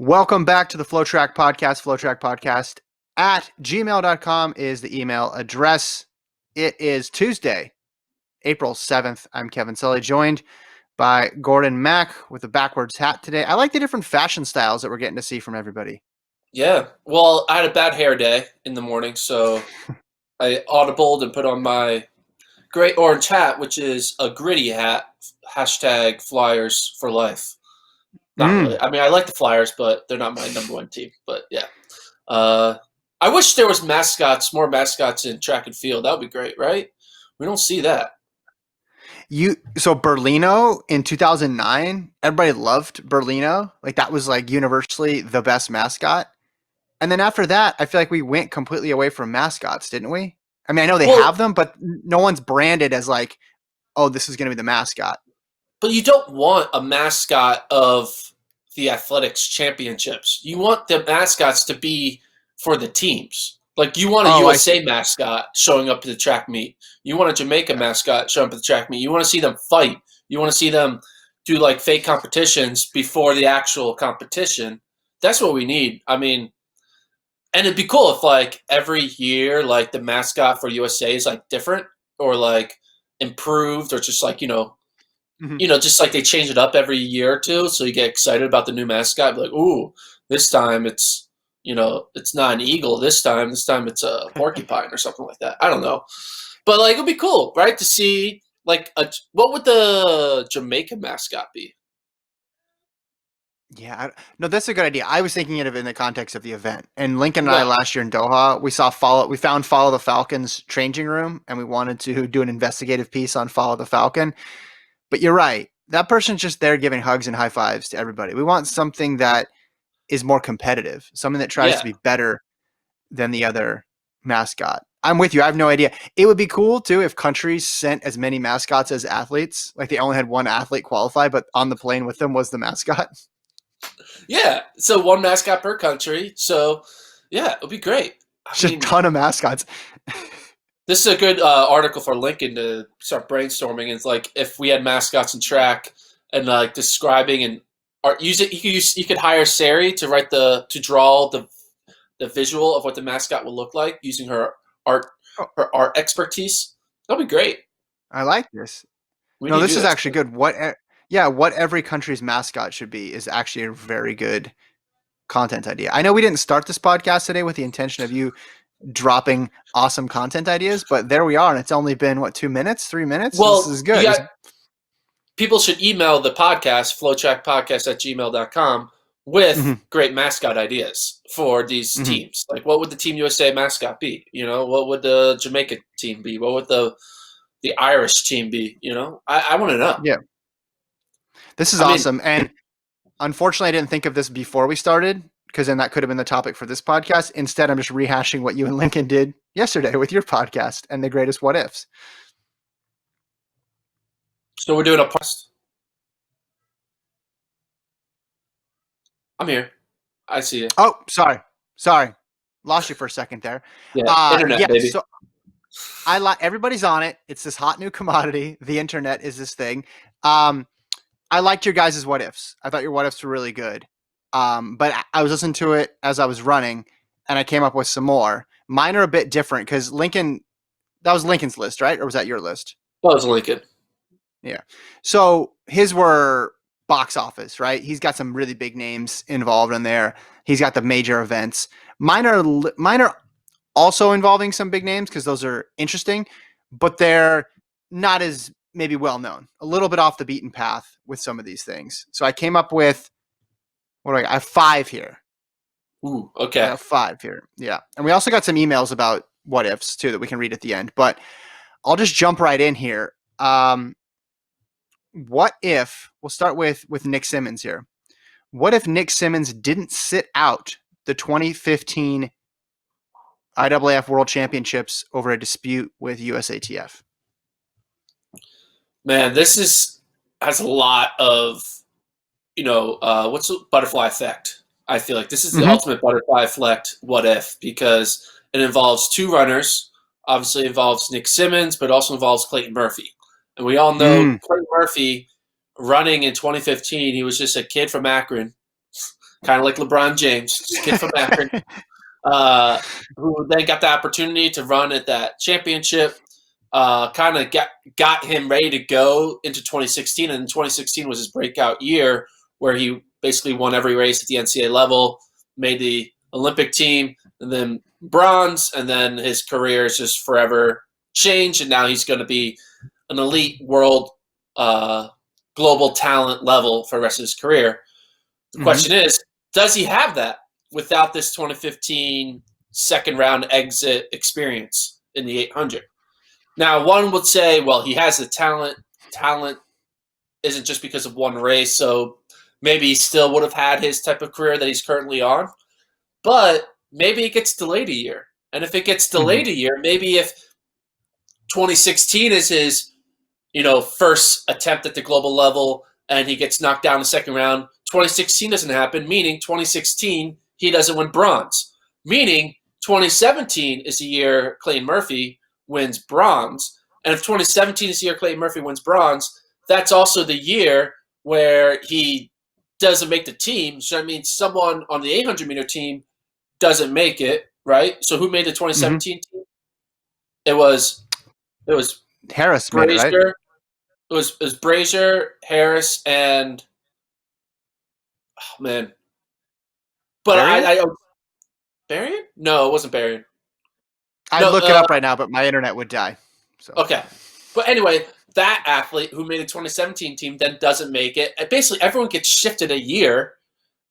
Welcome back to the FloTrack podcast. FloTrack podcast at gmail.com is the email address. It is Tuesday, April 7th. I'm Kevin Sully, joined by Gordon Mack with a backwards hat today. I like the different fashion styles that we're getting to see from everybody. Yeah. Well, I had a bad hair day in the morning, so I audibled and put on my great orange hat, which is a gritty hat. Hashtag Flyers for life. Not really. I mean, I like the Flyers, but they're not my number one team. But yeah. I wish there was more mascots in track and field. That would be great, right? We don't see that. So Berlino in 2009, everybody loved Berlino. Like that was like universally the best mascot. And then after that, I feel like we went completely away from mascots, didn't we? I mean, I know they have them, but no one's branded as like, oh, this is going to be the mascot. But you don't want a mascot of the athletics championships. You want the mascots to be for the teams. Like you want a USA mascot showing up to the track meet. You want a Jamaica mascot showing up at the track meet. You want to see them fight. You want to see them do like fake competitions before the actual competition. That's what we need. I mean, and it'd be cool if like every year, like the mascot for USA is like different or like improved or just like, just like they change it up every year or two. So you get excited about the new mascot. Be like, ooh, this time it's, it's not an eagle. This time it's a porcupine or something like that. I don't know. But like, it'd be cool, right? To see like, what would the Jamaica mascot be? Yeah, no, that's a good idea. I was thinking of it in the context of the event. And Lincoln and I last year in Doha, we found Follow the Falcon's changing room, and we wanted to do an investigative piece on Follow the Falcon. But you're right. That person's just there giving hugs and high fives to everybody. We want something that is more competitive, something that tries to be better than the other mascot. I'm with you. I have no idea. It would be cool too if countries sent as many mascots as athletes. Like they only had one athlete qualify, but on the plane with them was the mascot. Yeah, so one mascot per country. So, yeah, it would be great. Just a ton of mascots. This is a good article for Lincoln to start brainstorming. It's like if we had mascots in track and like describing and you could hire Sari to draw the visual of what the mascot would look like using her art expertise. That'd be great. I like this. No, this is actually good. What every country's mascot should be is actually a very good content idea. I know we didn't start this podcast today with the intention of you dropping awesome content ideas, but there we are, and it's only been 2 minutes, 3 minutes. Well, this is good. People should email the podcast, flotrackpodcast@gmail.com, with great mascot ideas for these teams. Like, what would the Team USA mascot be? What would the Jamaica team be? What would the Irish team be? I want to know. Yeah. This is awesome. And unfortunately, I didn't think of this before we started, because then that could have been the topic for this podcast. Instead, I'm just rehashing what you and Lincoln did yesterday with your podcast and the greatest what ifs. So we're doing a podcast. I'm here. I see you. Oh, sorry. Lost you for a second there. Yeah, internet, baby. So everybody's on it. It's this hot new commodity. The internet is this thing. I liked your guys' what ifs. I thought your what ifs were really good. But I was listening to it as I was running, and I came up with some more. Mine are a bit different because that was Lincoln's list, right? Or was that your list? That was Lincoln. Yeah. So his were box office, right? He's got some really big names involved in there. He's got the major events. Mine are also involving some big names because those are interesting, but they're not as maybe well known. A little bit off the beaten path with some of these things. So I came up with I have 5 here. Ooh, okay. I have 5 here. Yeah. And we also got some emails about what ifs too that we can read at the end, but I'll just jump right in here. What if we'll start with Nick Symmonds here. What if Nick Symmonds didn't sit out the 2015 IAAF World Championships over a dispute with USATF? Man, this has a lot of, what's the butterfly effect? I feel like this is the ultimate butterfly effect what if, because it involves 2 runners, obviously involves Nick Symmonds, but also involves Clayton Murphy. And we all know Clayton Murphy running in 2015, he was just a kid from Akron kind of like LeBron James, just a kid from Akron, who then got the opportunity to run at that championship. Kind of got him ready to go into 2016, and 2016 was his breakout year where he basically won every race at the NCAA level, made the Olympic team, and then bronze, and then his career is just forever changed, and now he's going to be an elite world global talent level for the rest of his career. The question is, does he have that without this 2015 second round exit experience in the 800? Now, one would say, well, he has the talent. Talent isn't just because of one race, so maybe he still would have had his type of career that he's currently on. But maybe it gets delayed a year. And if it gets delayed a year, maybe if 2016 is his, first attempt at the global level and he gets knocked down in the second round, 2016 doesn't happen, meaning 2016 he doesn't win bronze. Meaning 2017 is the year Clayton Murphy wins bronze. And if 2017 is the year Clayton Murphy wins bronze, that's also the year where he doesn't make the team. So that means someone on the 800-meter team doesn't make it, right? So who made the 2017 team? It was Harris Brazier. made it, right? It was Brazier, Harris, and man. But I Berrien? No, it wasn't Berrien. I'd look it up right now, but my internet would die. So. Okay. But anyway, that athlete who made the 2017 team then doesn't make it. And basically, everyone gets shifted a year,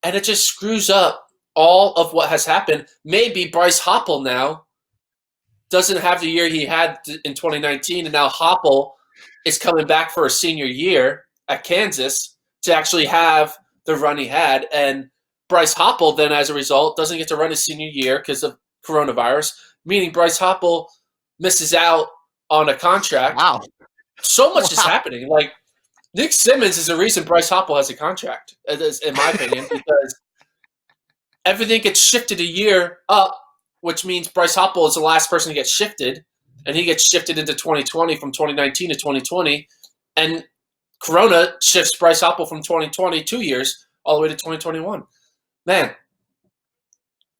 and it just screws up all of what has happened. Maybe Bryce Hoppel now doesn't have the year he had in 2019, and now Hoppel is coming back for a senior year at Kansas to actually have the run he had. And Bryce Hoppel then, as a result, doesn't get to run his senior year because of coronavirus, meaning Bryce Hoppel misses out on a contract. Wow. So much is happening. Like, Nick Symmonds is the reason Bryce Hoppel has a contract, in my opinion, because everything gets shifted a year up, which means Bryce Hoppel is the last person to get shifted, and he gets shifted into 2020 from 2019 to 2020, and Corona shifts Bryce Hoppel from 2020 2 years all the way to 2021. Man,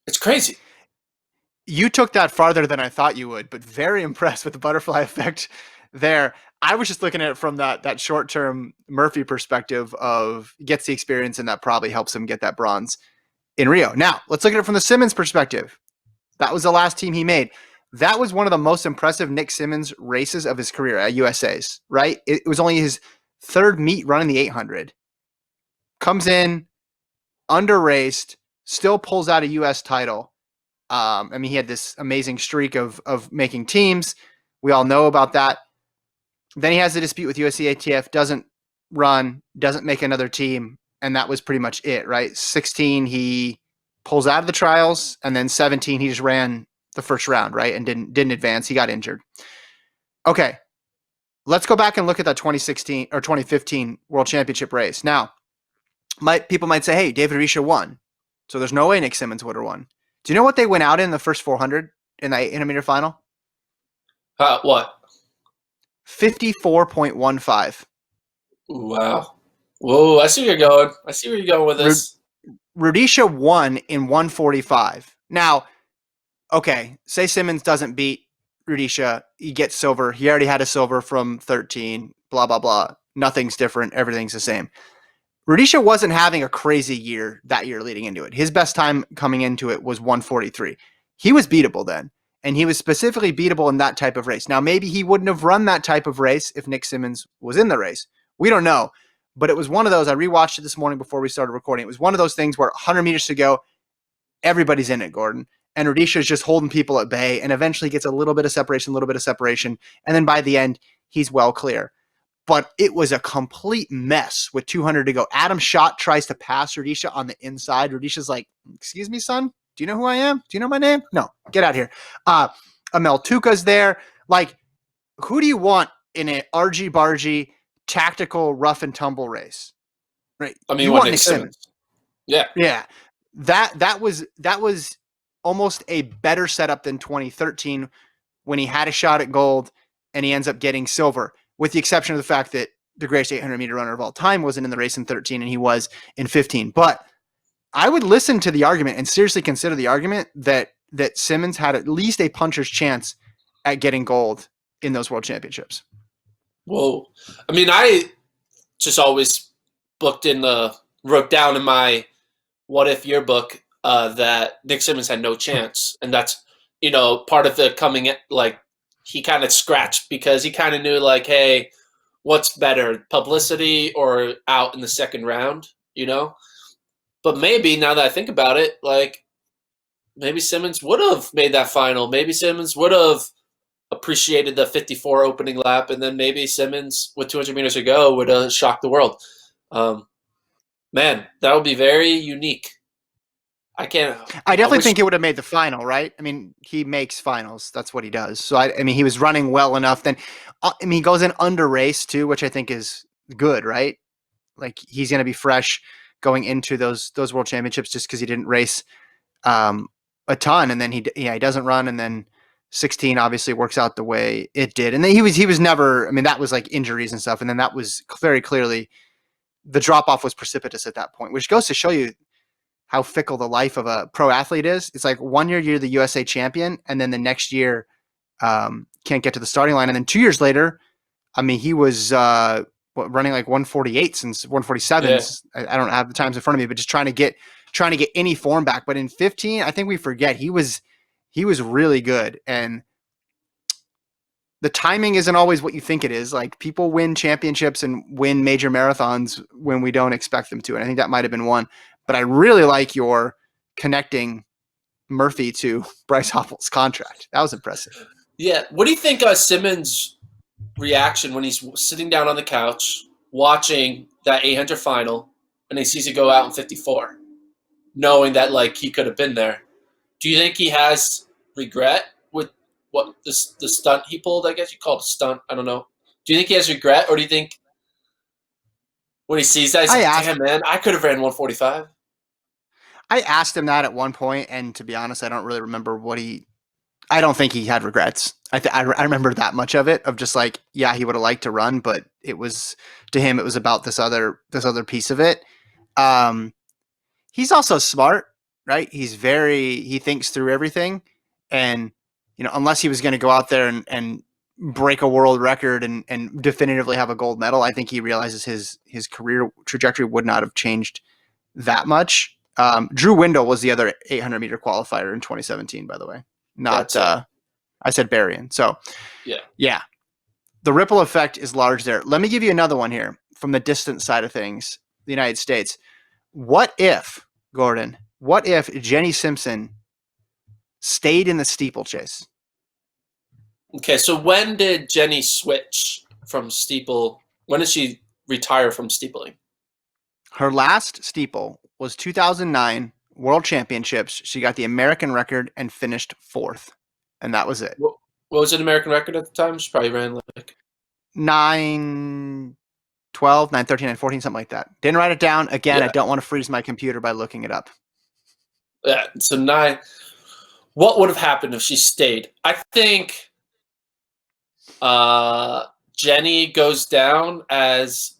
it's crazy. You took that farther than I thought you would, but very impressed with the butterfly effect there. I was just looking at it from that short-term Murphy perspective of gets the experience, and that probably helps him get that bronze in Rio. Now, let's look at it from the Symmonds perspective. That was the last team he made. That was one of the most impressive Nick Symmonds races of his career at USA's, right? It was only his third meet running the 800. Comes in, under-raced, still pulls out a U.S. title. He had this amazing streak of making teams. We all know about that. Then he has a dispute with USATF, doesn't run, doesn't make another team, and that was pretty much it, right? 16, he pulls out of the trials, and then 17, he just ran the first round, right, and didn't advance. He got injured. Okay, let's go back and look at that 2016 or 2015 World Championship race. Now, people might say, hey, David Risha won, so there's no way Nick Symmonds would have won. Do you know what they went out in the first 400 in the 800-meter final? What? 54.15. Wow. Whoa, I see where you're going. I see where you're going with this. Rudisha won in 145. Now, okay, say Symmonds doesn't beat Rudisha, he gets silver. He already had a silver from 13, blah, blah, blah. Nothing's different. Everything's the same. Rudisha wasn't having a crazy year that year leading into it. His best time coming into it was 143. He was beatable then, and he was specifically beatable in that type of race. Now, maybe he wouldn't have run that type of race if Nick Symmonds was in the race. We don't know, but it was one of those. I rewatched it this morning before we started recording. It was one of those things where 100 meters to go, everybody's in it, Gordon. And Rudisha is just holding people at bay and eventually gets a little bit of separation. And then by the end, he's well clear. But it was a complete mess with 200 to go. Adam Schott tries to pass Rudisha on the inside. Rudisha's like, excuse me, son? Do you know who I am? Do you know my name? No, get out here. Amel Tuca's there. Like, who do you want in an argy-bargy, tactical, rough and tumble race? Right. I mean, you want Nick Symmonds. Yeah. Yeah. That was almost a better setup than 2013 when he had a shot at gold and he ends up getting silver, with the exception of the fact that the greatest 800-meter runner of all time wasn't in the race in 13 and he was in 15. But I would listen to the argument and seriously consider the argument that Symmonds had at least a puncher's chance at getting gold in those world championships. Whoa. I mean, I just always wrote down in my what if yearbook that Nick Symmonds had no chance. And that's, part of the coming, like, he kind of scratched because he kind of knew, like, hey, what's better, publicity or out in the second round, But maybe, now that I think about it, like, maybe Symmonds would have made that final. Maybe Symmonds would have appreciated the 54 opening lap, and then maybe Symmonds, with 200 meters to go, would have shocked the world. Man, that would be very unique. I definitely think it would have made the final, right? I mean, he makes finals. That's what he does. So, I mean, he was running well enough. Then, he goes in under race too, which I think is good, right? Like, he's going to be fresh going into those world championships just because he didn't race a ton. And then he doesn't run. And then 16 obviously works out the way it did. And then he was never, I mean, that was like injuries and stuff. And then that was very clearly, the drop off was precipitous at that point, which goes to show you how fickle the life of a pro athlete is. It's like 1 year you're the USA champion, and then the next year can't get to the starting line. And then 2 years later, I mean, he was running like 148 and 147. Yeah. I don't have the times in front of me, but just trying to get any form back. But in 15, I think we forget he was really good. And the timing isn't always what you think it is. Like, people win championships and win major marathons when we don't expect them to. And I think that might've been one, but I really like your connecting Murphy to Bryce Hopple's contract. That was impressive. Yeah. What do you think of Symmonds' reaction when he's sitting down on the couch watching that 800 final and he sees it go out in 54, knowing that, like, he could have been there? Do you think he has regret with what the stunt he pulled? I guess you call it a stunt. I don't know. Do you think he has regret, or do you think when he sees that, he's like, damn, man, I could have ran 145? I asked him that at one point, and to be honest, I don't really remember I don't think he had regrets. I remember that much of it, of just like, yeah, he would have liked to run, but it was, to him, it was about this other piece of it. He's also smart, right? He thinks through everything. And, unless he was going to go out there and break a world record and definitively have a gold medal, I think he realizes his career trajectory would not have changed that much. Drew Windle was the other 800 meter qualifier in 2017, by the way. Not, I said Berrien. So, yeah. The ripple effect is large there. Let me give you another one here from the distance side of things, the United States. What if Jenny Simpson stayed in the steeplechase? Okay, so when did Jenny switch from steeple? When did she retire from steepling? Her last steeple was 2009 World Championships. She got the American record and finished 4th, and that was it. What was an American record at the time? She probably ran like 9:12, 9:13, 9:14, something like that. Didn't write it down. Again, I don't want to freeze my computer by looking it up. Yeah, so 9. What would have happened if she stayed? I think Jenny goes down as,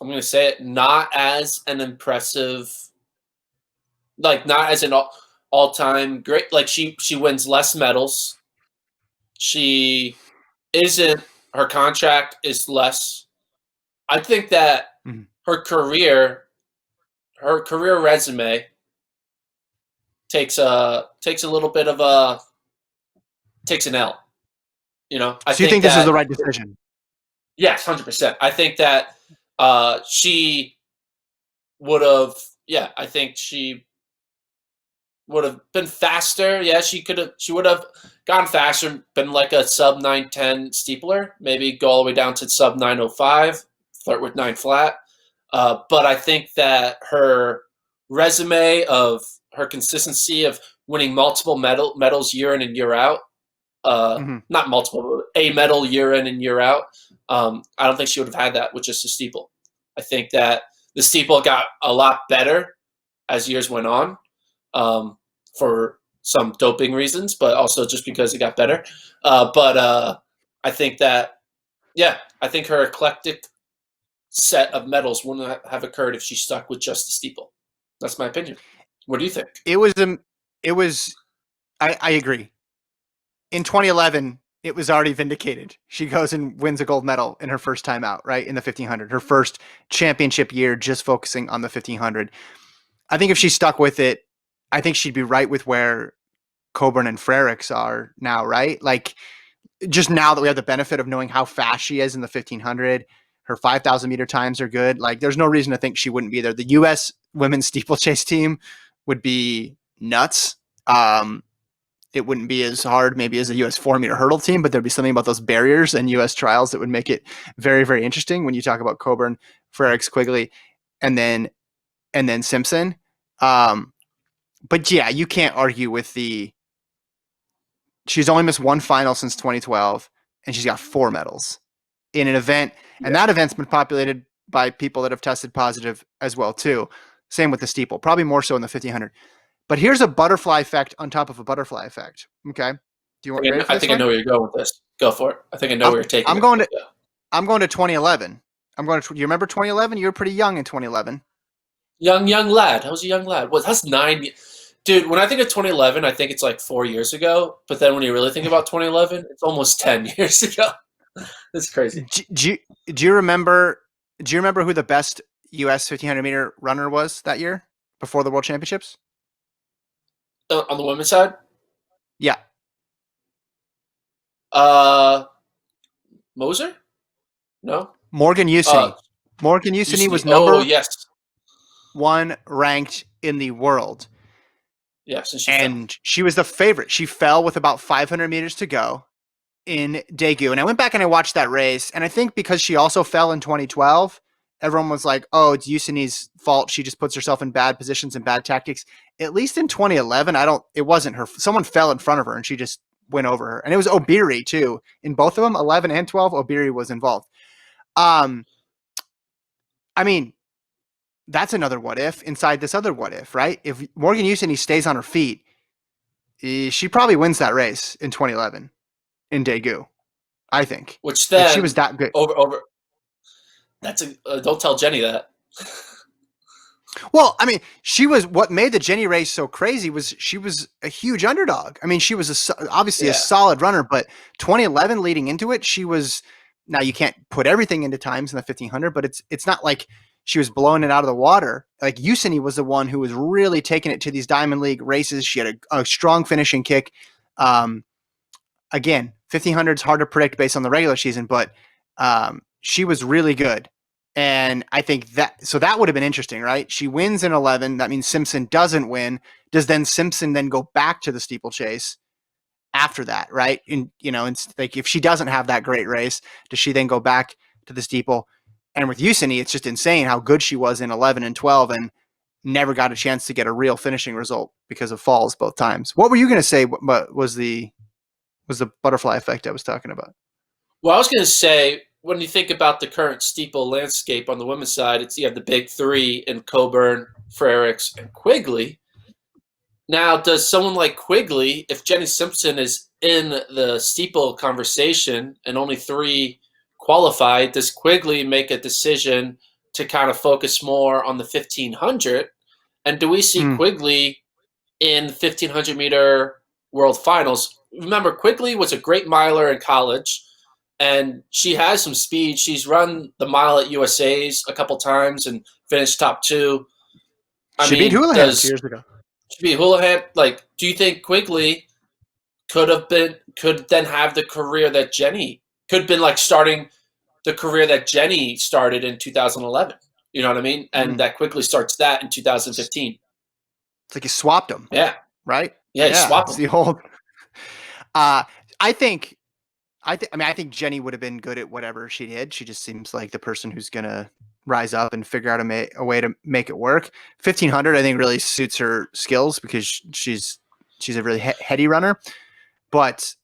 I'm going to say it, not as an impressive, like, not as an all-time great. Like, she wins less medals. She isn't, her contract is less. I think that her career resume takes a little bit of takes an L. So you think this is the right decision? Yes, 100%. I think that she would have. Yeah, I think she would have been faster. Yeah, she would have gone faster, been like a sub 9:10 steepler, maybe go all the way down to sub 9:05, flirt with 9 flat. But I think that her resume of her consistency of winning multiple medals year in and year out, not multiple, but a medal year in and year out, I don't think she would have had that with just the steeple. I think that the steeple got a lot better as years went on, for some doping reasons, but also just because it got better. But I think that, I think her eclectic set of medals wouldn't have occurred if she stuck with just the steeple. That's my opinion. What do you think? It was I agree. In 2011, it was already vindicated. She goes and wins a gold medal in her first time out, right? In the 1500, her first championship year, just focusing on the 1500. I think if she stuck with it, I think she'd be right with where Coburn and Frericks are now, right? Like, just now that we have the benefit of knowing how fast she is in the 1500, her 5,000 meter times are good. Like, there's no reason to think she wouldn't be there. The U.S. women's steeplechase team would be nuts. It wouldn't be as hard maybe as a U.S. 4-meter hurdle team, but there'd be something about those barriers and U.S. trials that would make it very, very interesting when you talk about Coburn, Frericks, Quigley, and then Simpson. But yeah, you can't argue with she's only missed one final since 2012, and she's got 4 medals in an event, and that event's been populated by people that have tested positive as well too. Same with the steeple, probably more so in the 1500. But here's a butterfly effect on top of a butterfly effect. Okay. Do you want? I think I know where you're going with this. Go for it. I think I know where you're taking. I'm going to 2011. You remember 2011? You were pretty young in 2011. Young lad. I was a young lad. Well, that's 9. Dude, when I think of 2011, I think it's like 4 years ago. But then when you really think about 2011, it's almost 10 years ago. That's crazy. Do you remember who the best U.S. 1500 meter runner was that year before the World Championships? On the women's side? Yeah. Moser? No. Morgan Usini. Morgan Usini was number one ranked in the world. Yes, and she was the favorite. She fell with about 500 meters to go in Daegu. And I went back and I watched that race. And I think because she also fell in 2012, everyone was like, oh, it's Usini's fault. She just puts herself in bad positions and bad tactics. At least in 2011, it wasn't her. Someone fell in front of her and she just went over her. And it was Obiri too. In both of them, 11 and 12, Obiri was involved. I mean, that's another what if inside this other what if, right? If Morgan Usini stays on her feet, she probably wins that race in 2011 in Daegu, I think. Which then she was that good. Over. That's don't tell Jenny that. Well, I mean, what made the Jenny race so crazy was she was a huge underdog. I mean, she was obviously a solid runner, but 2011 leading into it, she was. Now you can't put everything into times in the 1500, but it's not like she was blowing it out of the water. Like Usini was the one who was really taking it to these Diamond League races. She had a strong finishing kick. Again, 1500 is hard to predict based on the regular season, but she was really good. And I think that would have been interesting, right? She wins in 11. That means Simpson doesn't win. Does then Simpson then go back to the steeplechase after that, right? And like if she doesn't have that great race, does she then go back to the steeple? And with Usini, it's just insane how good she was in 11 and 12 and never got a chance to get a real finishing result because of falls both times. What were you going to say? What was the butterfly effect I was talking about? Well, I was going to say, when you think about the current steeple landscape on the women's side, you have the big 3 in Coburn, Frericks, and Quigley. Now, does someone like Quigley, if Jenny Simpson is in the steeple conversation and only 3 qualified, does Quigley make a decision to kind of focus more on the 1500? And do we see Quigley in 1500 meter world finals? Remember, Quigley was a great miler in college, and she has some speed. She's run the mile at USA's a couple times and finished top 2. She beat Houlihan 2 years ago. She beat Houlihan. Like, do you think Quigley could then have the career that Jenny could have been, like starting the career that Jenny started in 2011? You know what I mean? And that Quigley starts that in 2015. It's like you swapped them. Yeah. Right? Yeah, you swapped them. The whole. I think Jenny would have been good at whatever she did. She just seems like the person who's going to rise up and figure out a way to make it work. 1500, I think, really suits her skills because she's a really heady runner. But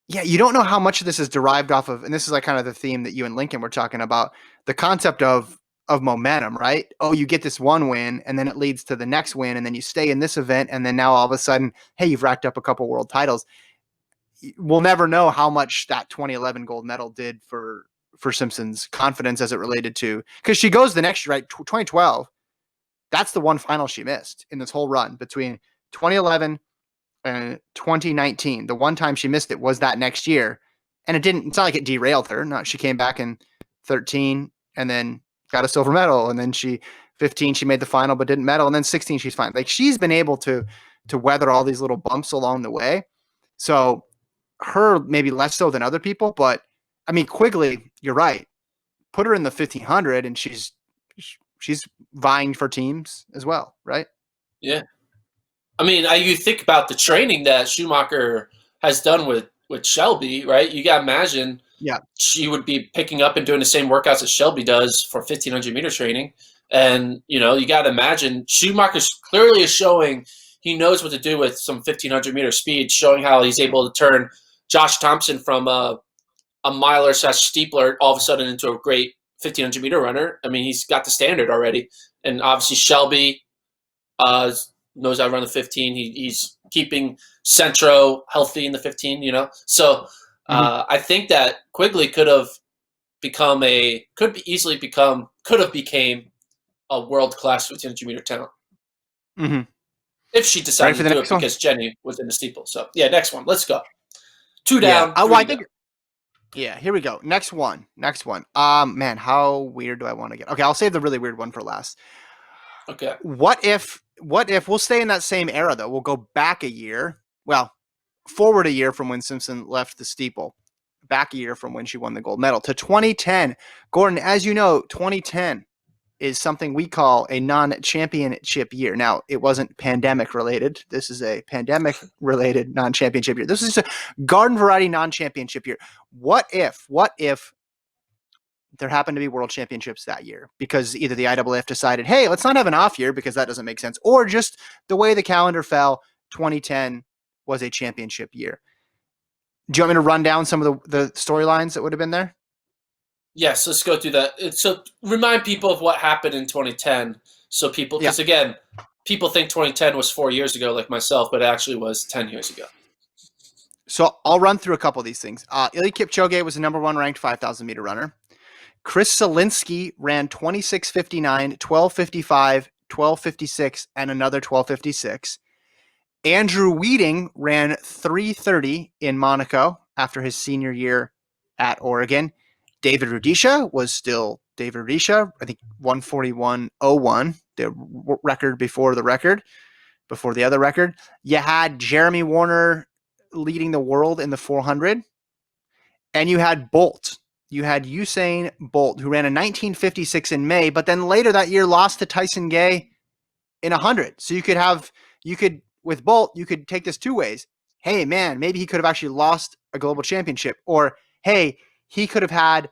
yeah, you don't know how much of this is derived off of, and this is like kind of the theme that you and Lincoln were talking about, the concept of momentum, right? Oh, you get this one win and then it leads to the next win and then you stay in this event and then now all of a sudden, hey, you've racked up a couple world titles. We'll never know how much that 2011 gold medal did for Simpson's confidence as it related to, because she goes the next year, right? 2012, That's the one final she missed in this whole run between 2011 and 2019. The one time she missed it was that next year. And it's not like it derailed her. No, she came back in 13 and then got a silver medal. And then 15, she made the final, but didn't medal. And then 16, she's fine. Like, she's been able to weather all these little bumps along the way. So her maybe less so than other people, but I mean, Quigley, you're right. Put her in the 1500 and she's vying for teams as well, right? Yeah. I mean, you think about the training that Schumacher has done with Shelby, right? You got to imagine she would be picking up and doing the same workouts as Shelby does for 1500 meter training. And, you got to imagine Schumacher clearly is showing he knows what to do with some 1500 meter speed, showing how he's able to turn Josh Thompson from a miler / steepler all of a sudden into a great 1500 meter runner. I mean, he's got the standard already. And obviously Shelby knows how to run the 15. He's keeping Centro healthy in the 15, So I think that Quigley could have became a world-class 1500 meter talent. Mm-hmm. If she decided to do it because Jenny was in the steeple. So, yeah, next one. Let's go. 2 down, 3 down. Yeah, here we go. Next one. Man, how weird do I want to get? Okay, I'll save the really weird one for last. Okay. What if we'll stay in that same era, though? We'll go back a year. Well, forward a year from when Simpson left the steeple. Back a year from when she won the gold medal to 2010. Gordon, as you know, 2010 is something we call a non-championship year. Now, it wasn't pandemic related. This is a pandemic related non-championship year. This is a garden variety non-championship year. What if there happened to be world championships that year? Because either the IAAF decided, hey, let's not have an off year because that doesn't make sense, or just the way the calendar fell, 2010 was a championship year. Do you want me to run down some of the storylines that would have been there? Yes, let's go through that. So remind people of what happened in 2010. So people, because again, people think 2010 was 4 years ago, like myself, but it actually was 10 years ago. So I'll run through a couple of these things. Eliud Kipchoge was the number one ranked 5,000 meter runner. Chris Solinsky ran 26:59, 12:55, 12:56, and another 12:56. Andrew Weeding ran 3:30 in Monaco after his senior year at Oregon. David Rudisha was still David Rudisha. I think 1:41.01, the record before the other record. You had Jeremy Warner leading the world in the 400. And you had Bolt. You had Usain Bolt, who ran a 19:56 in May, but then later that year lost to Tyson Gay in 100. So with Bolt, you could take this two ways. Hey, man, maybe he could have actually lost a global championship. Or, hey, he could have had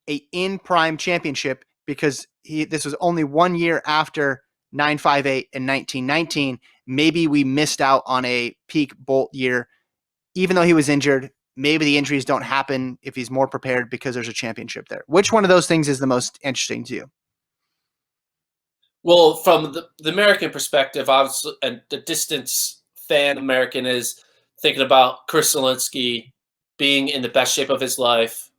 a in-prime championship because this was only 1 year after 958 in 1919. Maybe we missed out on a peak Bolt year. Even though he was injured, maybe the injuries don't happen if he's more prepared because there's a championship there. Which one of those things is the most interesting to you? Well, from the American perspective, obviously, and the distance fan American is thinking about Chris Solinsky being in the best shape of his life,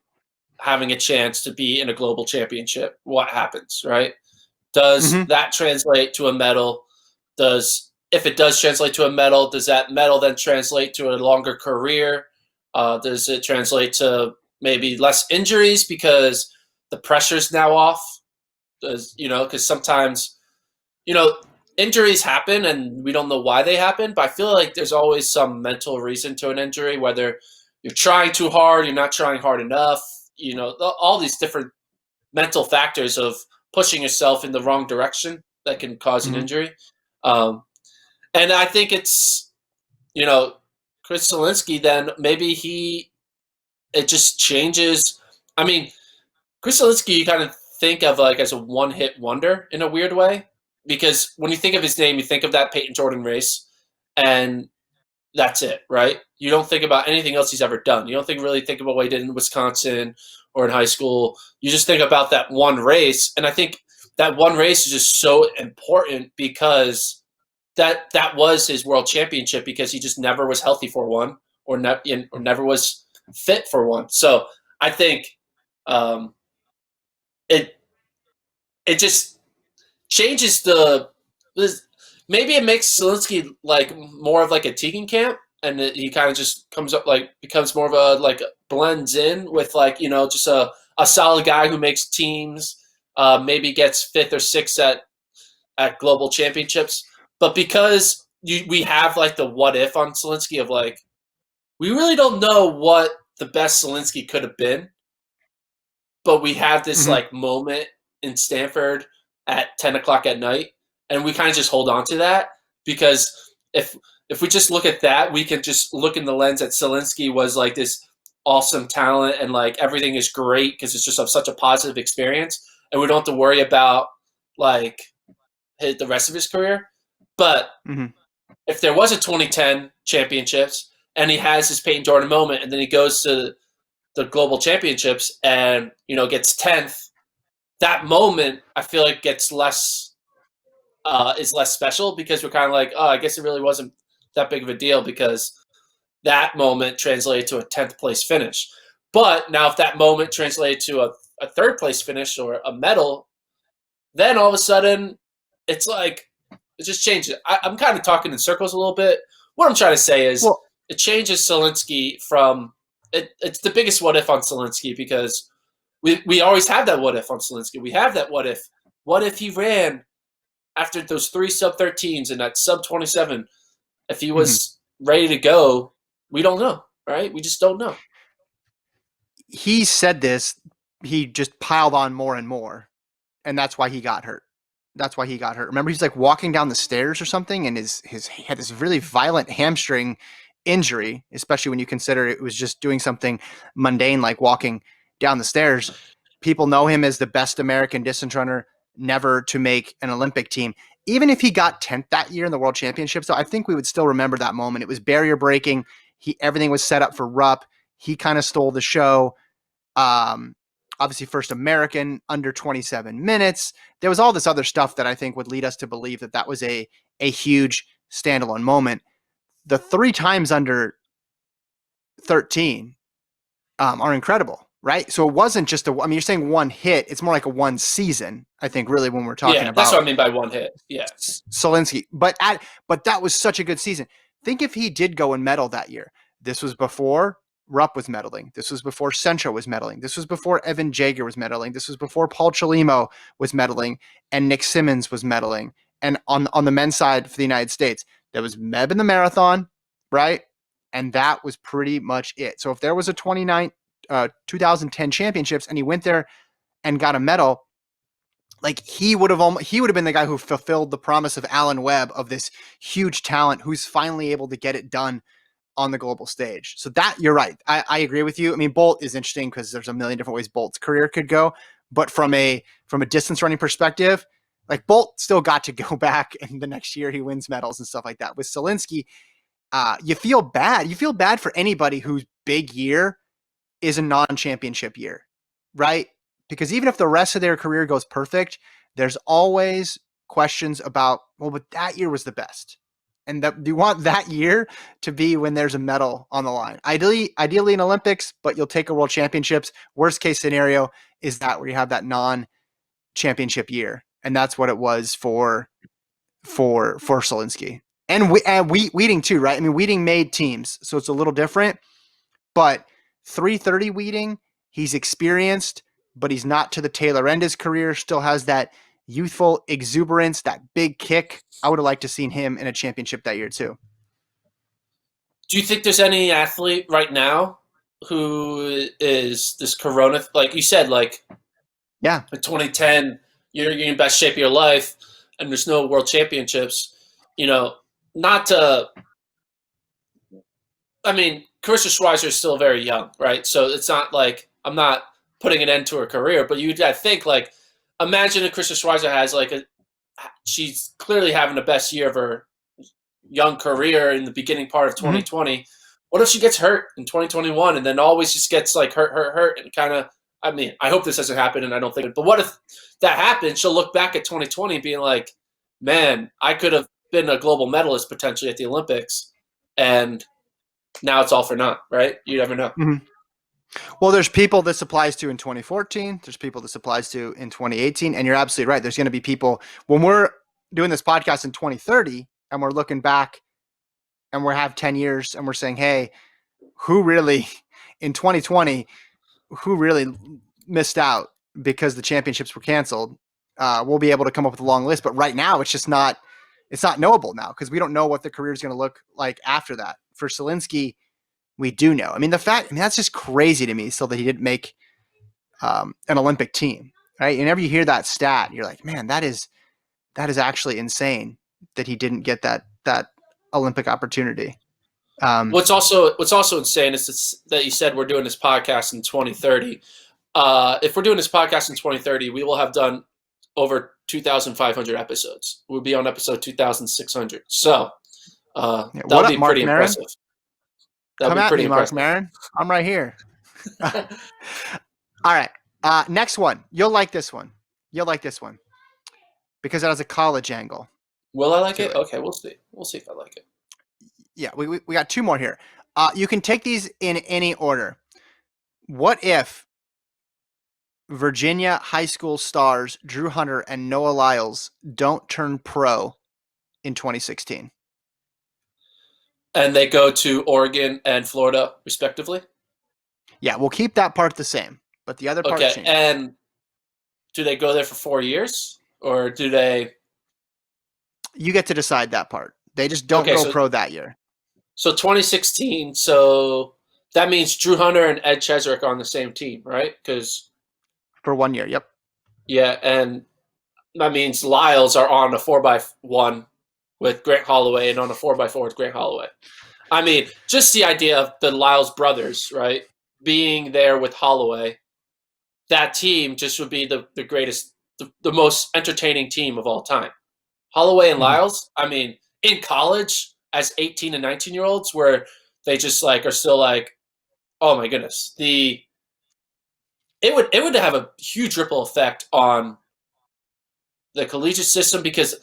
having a chance to be in a global championship. What happens, right? Does that translate to a medal? If it does translate to a medal, does that medal then translate to a longer career? Does it translate to maybe less injuries because the pressure's now off? Because sometimes, injuries happen and we don't know why they happen, but I feel like there's always some mental reason to an injury, whether you're trying too hard, you're not trying hard enough, all these different mental factors of pushing yourself in the wrong direction that can cause an injury. And I think it's, Chris Solinsky, then maybe it just changes. I mean, Chris Solinsky, you kind of think of like as a one-hit wonder in a weird way, because when you think of his name, you think of that Peyton Jordan race, and that's it, right? You don't think about anything else he's ever done. You don't really think about what he did in Wisconsin or in high school. You just think about that one race, and I think that one race is just so important because that was his world championship, because he just never was healthy for one, or never was fit for one. So I think it just changes the maybe it makes Solinsky like more of like a Tegan camp, and he kind of just comes up like becomes more of a like blends in with like just a solid guy who makes teams. Maybe gets fifth or sixth at global championships, but because we have like the what if on Solinsky of like we really don't know what the best Solinsky could have been, but we have this like moment in Stanford at 10 o'clock at night, and we kind of just hold on to that because if we just look at that, we can just look in the lens that Solinsky was like this awesome talent and like everything is great because it's just such a positive experience, and we don't have to worry about like the rest of his career. But if there was a 2010 championships and he has his Peyton Jordan moment, and then he goes to the global championships and gets 10th, that moment I feel like gets less is less special because we're kind of like, oh, I guess it really wasn't that big of a deal because that moment translated to a 10th place finish. But now if that moment translated to a third place finish or a medal, then all of a sudden it's like it just changes. I'm kind of talking in circles a little bit. What I'm trying to say is it changes Solinsky from it's the biggest what if on Solinsky because we always have that what if on Solinsky. We have that what if. What if he ran after those 3 sub-13s and that sub-27? If he was ready to go, we don't know, right? We just don't know. He said this. He just piled on more and more, and that's why he got hurt. Remember, he's like walking down the stairs or something, and he had this really violent hamstring injury, especially when you consider it was just doing something mundane like walking down the stairs. People know him as the best American distance runner never to make an Olympic team. Even if he got 10th that year in the World Championships, so I think we would still remember that moment. It was barrier breaking. Everything was set up for Rupp. He kind of stole the show. Obviously first American under 27 minutes. There was all this other stuff that I think would lead us to believe that was a huge standalone moment. The 3 times under 13 are incredible, right? So it wasn't just you're saying one hit. It's more like a one season, I think, really, when we're talking about. That's what I mean by one hit. Yeah. Solinsky. But that was such a good season. Think if he did go and medal that year. This was before Rupp was medaling. This was before Sentra was medaling. This was before Evan Jager was medaling. This was before Paul Chelimo was medaling and Nick Symmonds was medaling. And on the men's side for the United States, there was Meb in the marathon, right? And that was pretty much it. So if there was a 2010 championships and he went there and got a medal, like he would have been the guy who fulfilled the promise of Alan Webb of this huge talent who's finally able to get it done on the global stage. So that you're right. I agree with you. I mean, Bolt is interesting because there's a million different ways Bolt's career could go, but from a distance running perspective, like Bolt still got to go back and the next year he wins medals and stuff like that. With Solinsky, you feel bad. You feel bad for anybody whose big year is a non-championship year, right? Because even if the rest of their career goes perfect, there's always questions about, well, but that year was the best. And that you want that year to be when there's a medal on the line. Ideally in Olympics, but you'll take a world championships. Worst case scenario is that where you have that non-championship year. And that's what it was for Solinsky. And Wheating too, right? I mean, Wheating made teams, so it's a little different. But 330 Wheating, he's experienced, but he's not to the tailor end his career, still has that youthful exuberance, that big kick. I would have liked to seen him in a championship that year too. Do you think there's any athlete right now who is this corona, like you said, like in 2010, you're in best shape of your life and there's no world championships, not to, I mean, Carissa Schweizer is still very young, right? So it's not like I'm not putting an end to her career, but you'd think like, imagine if Carissa Schweizer has she's clearly having the best year of her young career in the beginning part of 2020. What if she gets hurt in 2021 and then always just gets like hurt and kind of, I mean, I hope this doesn't happen and I don't think it, but what if that happens? She'll look back at 2020 being like, man, I could have been a global medalist potentially at the Olympics and now it's all for naught, right? You never know. Mm-hmm. Well, there's people this applies to in 2014. There's people this applies to in 2018. And you're absolutely right. There's going to be people when we're doing this podcast in 2030 and we're looking back and we have 10 years and we're saying, hey, who really in 2020, who really missed out because the championships were canceled, we'll be able to come up with a long list. But right now it's not knowable now because we don't know what the career is going to look like after that. For Solinsky, we do know. I mean, that's just crazy to me still that he didn't make an Olympic team, right? Whenever you hear that stat, you're like, man, that is actually insane that he didn't get that Olympic opportunity. What's also insane is that you said we're doing this podcast in 2030. If we're doing this podcast in 2030, we will have done over 2,500 episodes. We'll be on episode 2,600. So that'll be pretty impressive. Come at me, Mark Maron. I'm right here. All right. Next one. You'll like this one. Because it has a college angle. Will I like it? Okay, we'll see. We'll see if I like it. Yeah, we got two more here. You can take these in any order. What if Virginia high school stars Drew Hunter and Noah Lyles don't turn pro in 2016? And they go to Oregon and Florida, respectively? Yeah, we'll keep that part the same, but the other part changes. And do they go there for 4 years? Or do they... You get to decide that part. They just don't go pro that year. So 2016, so that means Drew Hunter and Ed Cheswick are on the same team, right? Because for 1 year, yep. Yeah, and that means Lyles are on a 4x1 with Grant Holloway and on a 4x4 with Grant Holloway. I mean, just the idea of the Lyles brothers, right, being there with Holloway, that team just would be the greatest, the most entertaining team of all time. Holloway and Lyles, I mean, in college as 18 and 19-year-olds where they just like are still like, oh my goodness, it would have a huge ripple effect on the collegiate system because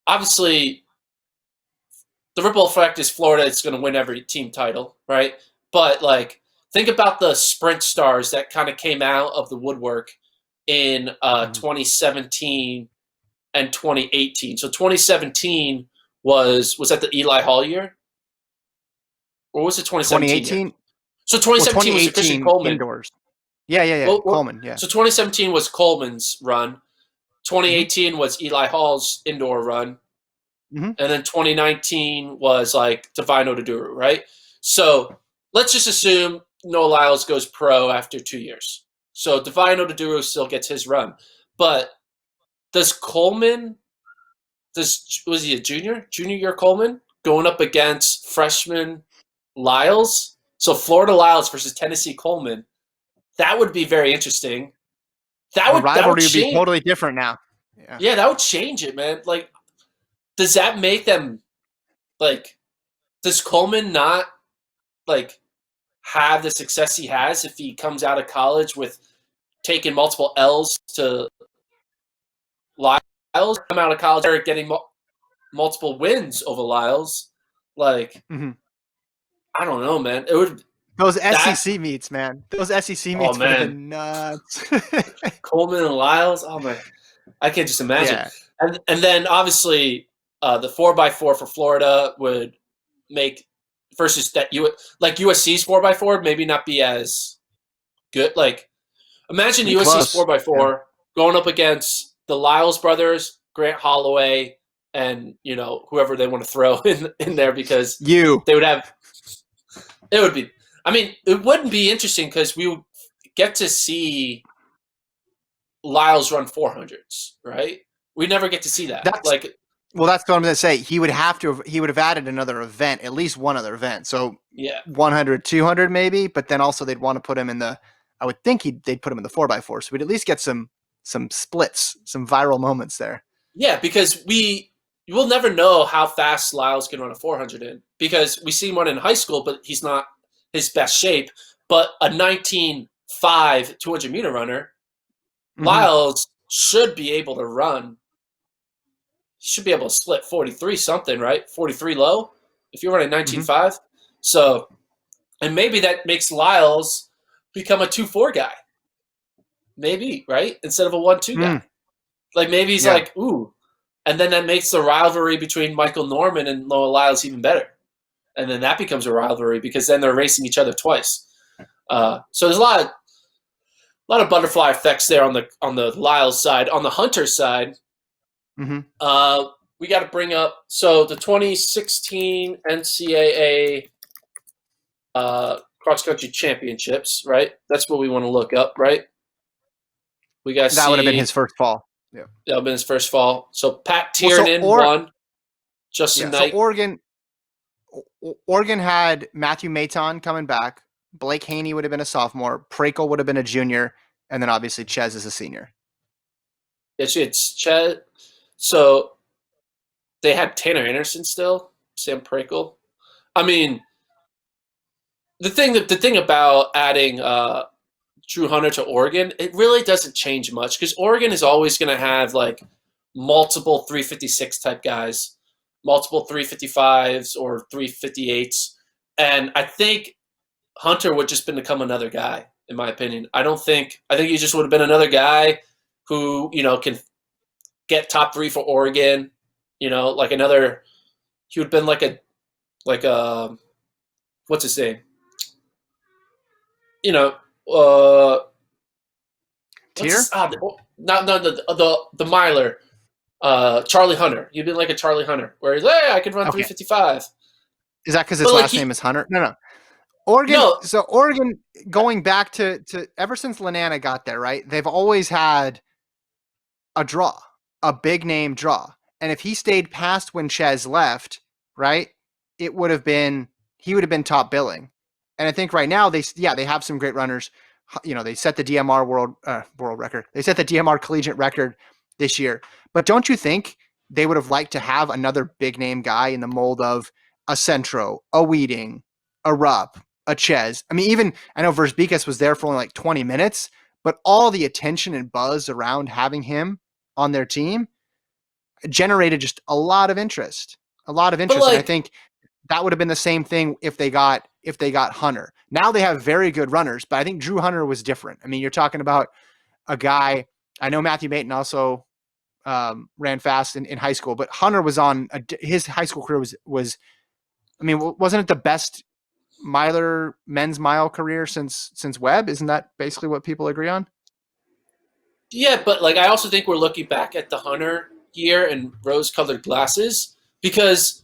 obviously the ripple effect is Florida is going to win every team title, right? But like think about the sprint stars that kind of came out of the woodwork in 2017 and 2018. So 2017 was that the Eli Hall year? Or was it 2017? 2018? So 2017 was Christian Coleman. Indoors. Yeah. Coleman, yeah. So 2017 was Coleman's run. 2018 was Eli Hall's indoor run. And then 2019 was like Divine Oduduru, right? So let's just assume Noah Lyles goes pro after 2 years. So Divine Oduduru still gets his run. But does Coleman, was he a junior year Coleman, going up against freshman Lyles? So Florida Lyles versus Tennessee Coleman. That would be very interesting. The rivalry would be totally different now. Yeah, that would change it, man. Like, does that make them, like, does Coleman not, like, have the success he has if he comes out of college with taking multiple L's to Lyles? Come out of college, they're getting multiple wins over Lyles. Like, I don't know, man. It would... Those SEC meets, man. Those SEC meets would have been nuts. Coleman and Lyles. Oh, man. I can't just imagine. Yeah. And then, obviously, the 4x4 for Florida would make versus that like USC's 4x4 maybe not be as good. Like, imagine USC's 4x4 going up against the Lyles brothers, Grant Holloway, and, you know, whoever they want to throw in there because they would have – it would be – I mean, it wouldn't be interesting because we would get to see Lyles run 400s, right? We never get to see that. That's what I'm going to say. He would have added another event, at least one other event. So 100, 200 maybe, but then also they'd want to put him in I would think they'd put him in the 4x4. So we'd at least get some splits, some viral moments there. Yeah, because you will never know how fast Lyles can run a 400 in because we see him run in high school, but he's not his best shape. But a 19.5 200-meter runner, Lyles should be able to run. He should be able to split 43 something, right? 43 low if you're running 19.5. So, and maybe that makes Lyles become a 2-4 guy. Maybe, right? Instead of a 1-2 guy. Like maybe he's like, ooh. And then that makes the rivalry between Michael Norman and Noah Lyles even better. And then that becomes a rivalry because then they're racing each other twice. So there's a lot of butterfly effects there on the Lyles side. On the Hunter side, Mm-hmm. We got to bring up the 2016 NCAA cross country championships, right? That's what we want to look up, right? We got that would have been his first fall. Yeah, that would have been his first fall. So Pat Tiernan won. Justin Knight. So Oregon had Matthew Maton coming back. Blake Haney would have been a sophomore. Prakel would have been a junior, and then obviously Ches is a senior. It's Ches. So they had Tanner Anderson still, Sam Prakel. I mean, the thing about adding Drew Hunter to Oregon, it really doesn't change much because Oregon is always going to have like multiple 356 type guys, multiple 355s or 358s, and I think Hunter would just become another guy, in my opinion. I think he just would have been another guy who, can get top 3 for Oregon, like another, he would have been like a, what's his name? Tier? The miler, Charlie Hunter. He'd been like a Charlie Hunter, where he's like, hey, I could run 355. Is that because his last name is Hunter? No. Oregon. No. So Oregon, going back to ever since Lanana got there, right? They've always had a draw, a big name draw, and if he stayed past when Ches left, right, he would have been top billing. And I think right now they have some great runners. They set the DMR world record. They set the DMR collegiate record this year. But don't you think they would have liked to have another big name guy in the mold of a Centro, a Weeding, a Rupp, a Ches? I mean, even I know Versbicas was there for only like 20 minutes, but all the attention and buzz around having him on their team generated just a lot of interest. And I think that would have been the same thing if they got Hunter. Now they have very good runners, but I think Drew Hunter was different. I mean, you're talking about a guy. I know Matthew Maton also ran fast in high school, but Hunter was on his high school career was. I mean, wasn't it the best men's mile career since Webb? Isn't that basically what people agree on? Yeah, but I also think we're looking back at the Hunter year and rose-colored glasses because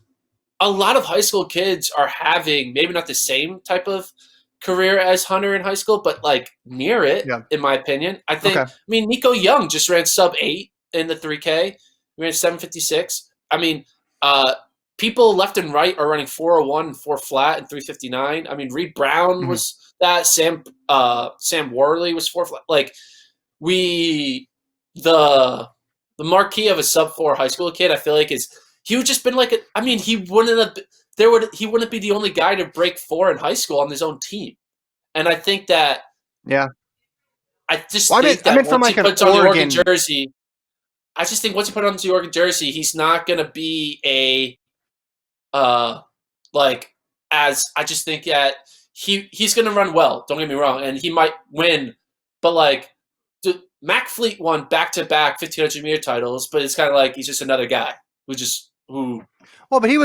a lot of high school kids are having maybe not the same type of career as Hunter in high school, but near it, in my opinion. I think, I mean, Nico Young just ran sub 8 in the 3K. He ran 7:56. I mean, people left and right are running 4:01 and 4 flat and 3:59. I mean, Reed Brown was that. Sam Worley was 4 flat. The marquee of a sub 4 high school kid, I feel like he would just been he wouldn't be the only guy to break 4 in high school on his own team. And I think that I just think that once he puts on the Oregon jersey, I just think once he put on the Oregon jersey, he's not gonna be I just think that he's gonna run well, don't get me wrong, and he might win, but Mac Fleet won back-to-back 1,500 meter titles, but it's kind of he's just another guy who. Well, but he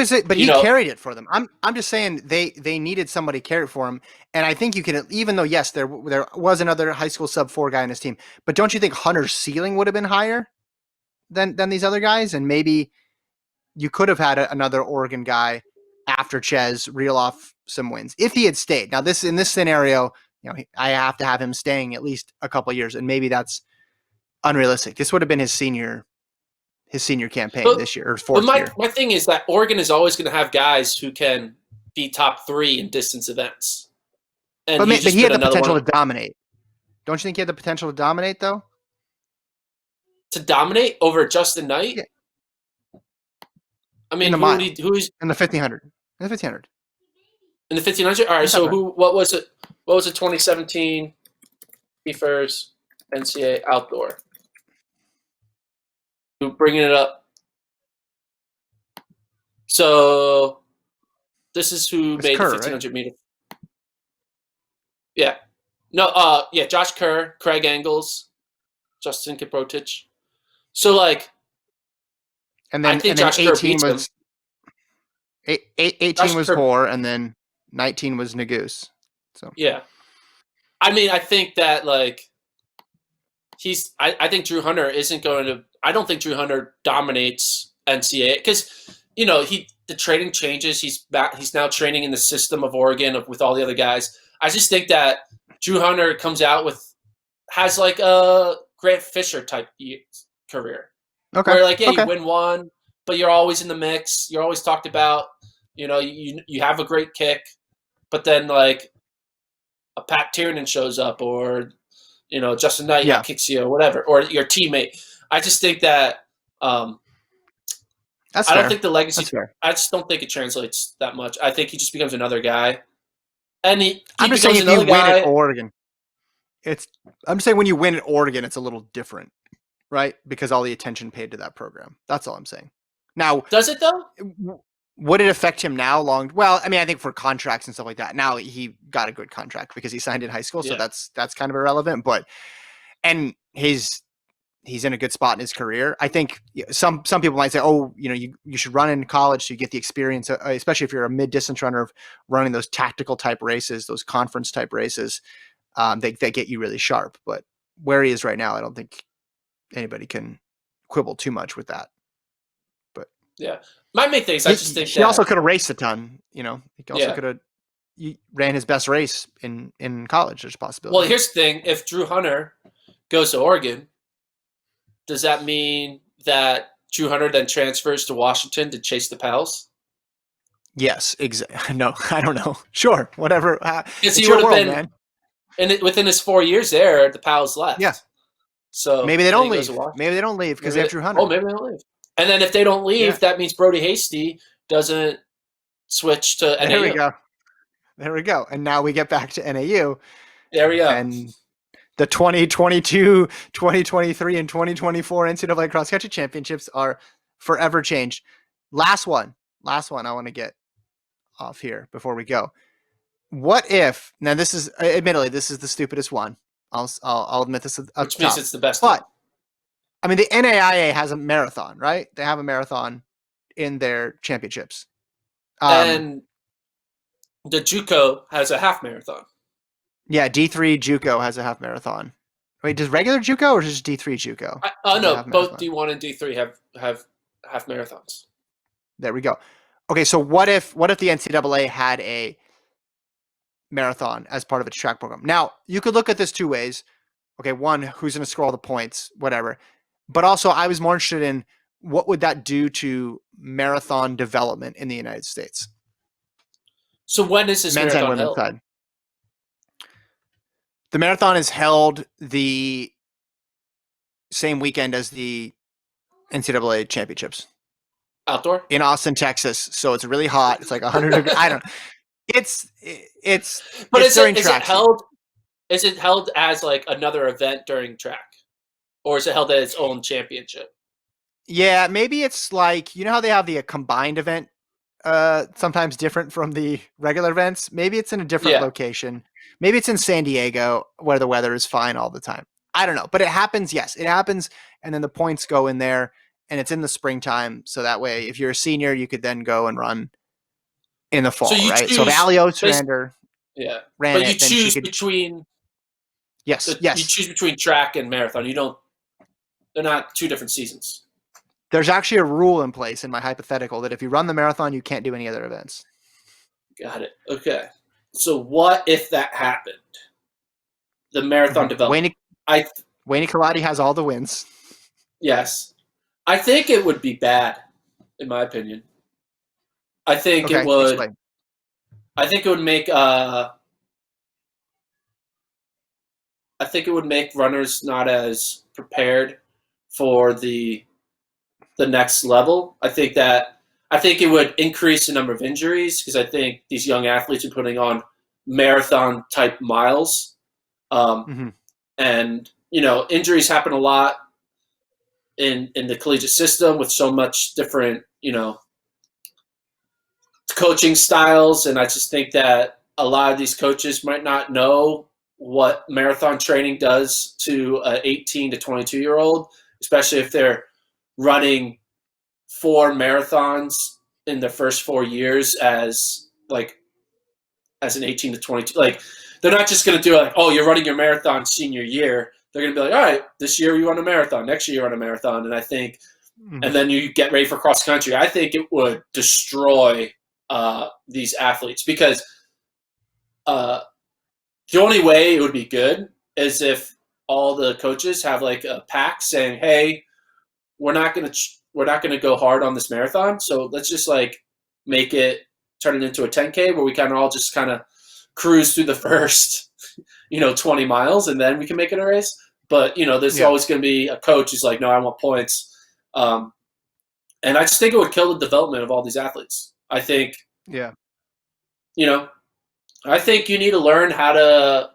carried it for them. I'm just saying they needed somebody to carry it for him, and I think you can, even though yes, there was another high school sub 4 guy on his team, but don't you think Hunter's ceiling would have been higher than these other guys, and maybe you could have had another Oregon guy after Ches reel off some wins if he had stayed. Now in this scenario, I have to have him staying at least a couple of years, and maybe that's unrealistic. This would have been his senior campaign this year or fourth year. My thing is that Oregon is always going to have guys who can be top 3 in distance events. And but he had the potential to dominate. Don't you think he had the potential to dominate though? To dominate over Justin Knight? Yeah. I mean, who's in the 1,500? In the 1,500. In the 1,500? All right. So what was it? What was it? 2017 first NCAA outdoor. Bringing it up. So this is who made the 1,500 meter. Yeah. No. Josh Kerr, Craig Engels, Justin Kiprotich. So And I then think Josh Kerr 18 beats him. was 18 Josh was Kerr, Hoare, and then 19 was Nagoose. So yeah. I mean, I think that like I think Drew Hunter isn't going to. I don't think Drew Hunter dominates NCAA because the training changes. He's back. He's now training in the system of Oregon with all the other guys. I just think that Drew Hunter has like a Grant Fisher type career, okay, where like you okay, win one, but you're always in the mix. You're always talked about. You have a great kick, but then like a Pat Tiernan shows up, or Justin Knight yeah, kicks you or whatever, or your teammate. I just think that that's I don't fair. think the legacy. That's fair. I just don't think it translates that much. I think he just becomes another guy, and he I'm just saying becomes if you another win at guy. Oregon, I'm saying when you win at Oregon, it's a little different, right? Because all the attention paid to that program. That's all I'm saying. Now, Does it though? would it affect him now? Well, I mean, I think for contracts and stuff like that. Now he got a good contract because he signed in high school, so Yeah. that's kind of irrelevant. But and he's in a good spot in his career. I think some people might say, oh, you should run in college so you get the experience, especially if you're a mid distance runner, of running those tactical type races, those conference type races. They get you really sharp. But where he is right now, I don't think anybody can quibble too much with that. But yeah, my main thing is I just think he also could have raced a ton. He also could have ran his best race in college. There's a possibility. Well, here's the thing: if Drew Hunter goes to Oregon, does that mean that Drew Hunter then transfers to Washington to chase the Pels? Yes, exactly. No, I don't know. Sure, whatever. Because he would have been, man. And within his 4 years there, the Pels left. Yeah. So maybe they don't leave. Maybe they don't leave because they have Drew Hunter. Oh, maybe they don't leave. And then if they don't leave, that means Brody Hasty doesn't switch to NAU. There we go. And now we get back to NAU. There we go. And the 2022, 2023, and 2024 NCAA cross country championships are forever changed. Last one I want to get off here before we go. What if, now this is, admittedly, this is the stupidest one. I'll admit this. Which means it's the best but one. I mean, the NAIA has a marathon, right? They have a marathon in their championships. And the JUCO has a half marathon. Yeah, D3 JUCO has a half marathon. Wait, does regular JUCO or just D3 JUCO? No, both D1 and D3 have half marathons. There we go. Okay, so what if the NCAA had a marathon as part of its track program? Now, you could look at this two ways. Okay, one, who's going to score all the points, whatever. But also, I was more interested in what would that do to marathon development in the United States? So when is this men's marathon and women's held? side? The marathon is held the same weekend as the NCAA championships. Outdoor? In Austin, Texas. So it's really hot. It's like 100 degrees. I don't know. But is it held as like another event during track? Or is it held as its own championship? Yeah, maybe it's like, you know how they have the combined event sometimes different from the regular events? Maybe it's in a different location. Maybe it's in San Diego where the weather is fine all the time. I don't know. But it happens, yes. It happens, and then the points go in there, and it's in the springtime. So that way, if you're a senior, you could then go and run in the fall, right? So if Allie Ostrander ran but you choose between... Yes. You choose between track and marathon. They're not two different seasons. There's actually a rule in place in my hypothetical that if you run the marathon, you can't do any other events. Got it. Okay. So what if that happened? The marathon development. Wayne Kaladi has all the wins. Yes. I think it would be bad, in my opinion. I think it would. Explain. I think it would make. I think it would make runners not as prepared for the next level. I think it would increase the number of injuries because I think these young athletes are putting on marathon type miles. And, injuries happen a lot in the collegiate system with so much different, coaching styles. And I just think that a lot of these coaches might not know what marathon training does to an 18 to 22-year-old, especially if they're running 4 marathons in their first 4 years as an 18 to 22. Like, they're not just going to do like, oh, you're running your marathon senior year. They're going to be like, all right, this year you run a marathon, next year you run a marathon, and I think, and then you get ready for cross country. I think it would destroy these athletes because the only way it would be good is if all the coaches have like a pact saying, hey, we're not going to go hard on this marathon, so let's just like turn it into a 10K where we kind of all just kind of cruise through the first 20 miles, and then we can make it a race. But there's always going to be a coach who's like, no, I want points, and I just think it would kill the development of all these athletes. I think I think you need to learn how to,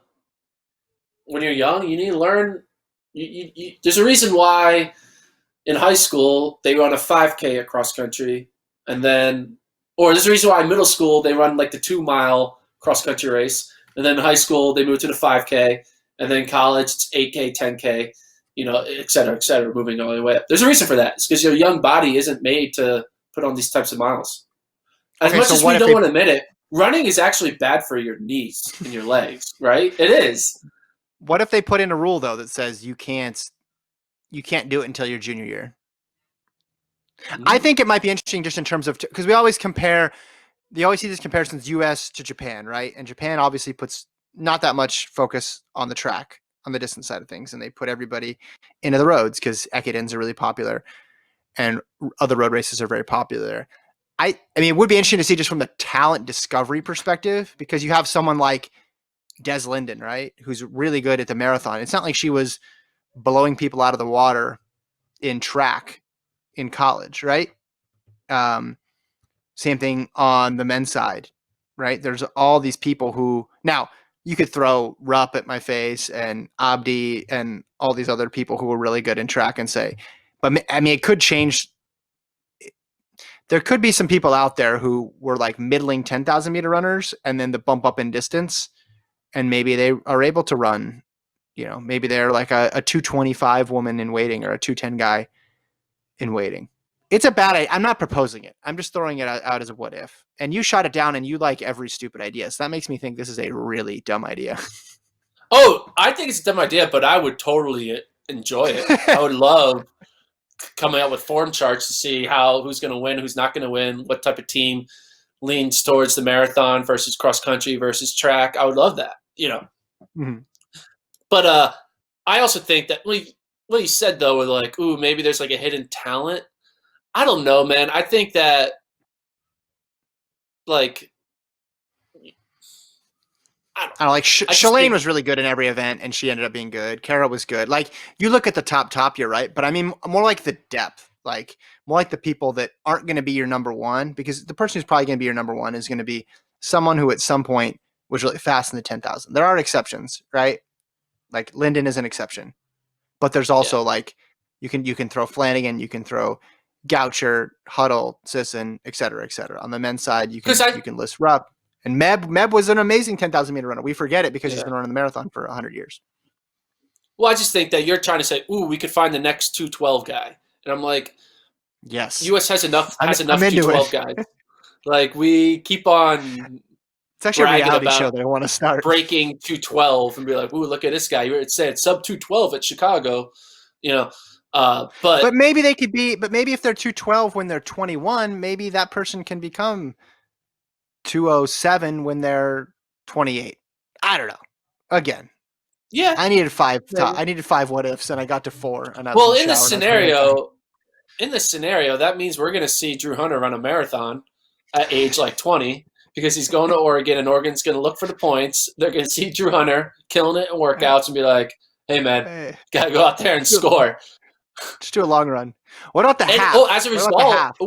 when you're young, you need to learn. There's a reason why in high school they run a 5K across country, and then, or there's a reason why in middle school they run like the 2-mile cross country race, and then in high school they move to the 5K, and then in college it's 8K, 10K, et cetera, moving all the way up. There's a reason for that. It's because your young body isn't made to put on these types of miles. As much as we don't want to admit it, running is actually bad for your knees and your legs, right? It is. What if they put in a rule though that says you can't do it until your junior year? I think it might be interesting just in terms of, because you always see these comparisons US to Japan, right? And Japan obviously puts not that much focus on the track, on the distance side of things, and they put everybody into the roads because Ekidens are really popular and other road races are very popular. I mean, it would be interesting to see just from the talent discovery perspective, because you have someone like Des Linden, right, who's really good at the marathon. It's not like she was blowing people out of the water in track in college, right? Same thing on the men's side, right? There's all these people who, now you could throw Rupp at my face and Abdi and all these other people who were really good in track and say, but I mean, it could change. There could be some people out there who were like middling 10,000 meter runners, and then the bump up in distance, and maybe they are able to run, maybe they're like a 225 woman in waiting or a 210 guy in waiting. It's a bad idea. I'm not proposing it. I'm just throwing it out as a what if. And you shot it down and you like every stupid idea. So that makes me think this is a really dumb idea. Oh, I think it's a dumb idea, but I would totally enjoy it. I would love coming out with form charts to see who's going to win, who's not going to win, what type of team leans towards the marathon versus cross country versus track. I would love that, Mm-hmm. But I also think that what you said though, with like, ooh, maybe there's like a hidden talent. I don't know, man. I think that like, I don't know. Like Shalane was really good in every event, and she ended up being good. Kara was good. Like, you look at the top, you're right. But I mean, more like the depth, like more like the people that aren't going to be your number one, because the person who's probably going to be your number one is going to be someone who at some point was really fast in the 10,000. There are exceptions, right? Like Linden is an exception, but there's also like you can throw Flanagan, you can throw Goucher, Huddle, Sisson, et cetera, et cetera. On the men's side, you can list Rupp. And Meb was an amazing 10,000 meter runner. We forget it because he's been running the marathon for 100 years. Well, I just think that you're trying to say, ooh, we could find the next 212 guy. And I'm like, yes. US has enough 212 guys. Like, we keep on it's actually a reality show that I want to start. Breaking 212 and be like, ooh, look at this guy. It said sub 212 at Chicago, but maybe they could be, but maybe if they're 212 when they're 21, maybe that person can become 207 when they're 28. I don't know. Again, I needed 5. I needed 5 what ifs, and I got to 4. And well, in this scenario, that means we're going to see Drew Hunter run a marathon at age like 20, because he's going to Oregon, and Oregon's going to look for the points. They're going to see Drew Hunter killing it in workouts and be like, "Hey, man, got to go out there and score." Just do a long run. What about the half? Oh, as a result,